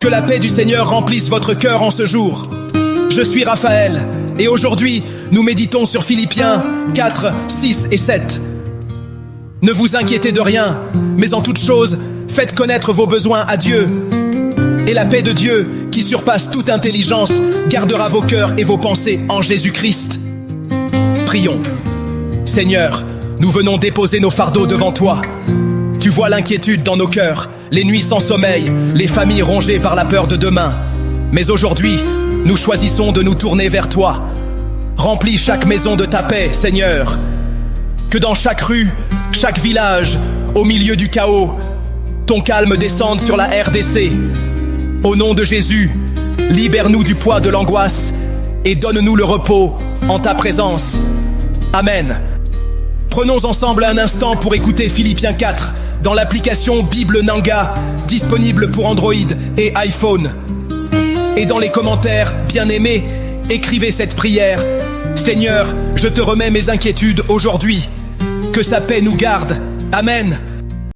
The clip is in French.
la paix du Seigneur remplisse votre cœur en ce jour. Je suis Raphaël, et aujourd'hui, nous méditons sur Philippiens 4, 6 et 7. Ne vous inquiétez de rien, mais en toute chose, faites connaître vos besoins à Dieu. Et la paix de Dieu, qui surpasse toute intelligence, gardera vos cœurs et vos pensées en Jésus-Christ. Prions. Seigneur, nous venons déposer nos fardeaux devant toi. Tu vois l'inquiétude dans nos cœurs, les nuits sans sommeil, les familles rongées par la peur de demain. Mais aujourd'hui, nous choisissons de nous tourner vers toi. Remplis chaque maison de ta paix, Seigneur. Que dans chaque rue, chaque village, au milieu du chaos, ton calme descende sur la RDC. Au nom de Jésus, libère-nous du poids de l'angoisse et donne-nous le repos en ta présence. Amen. Prenons ensemble un instant pour écouter Philippiens 4 dans l'application Bible Nanga, disponible pour Android et iPhone. Et dans les commentaires, bien-aimés, écrivez cette prière. Seigneur, je te remets mes inquiétudes aujourd'hui. Que sa paix nous garde. Amen.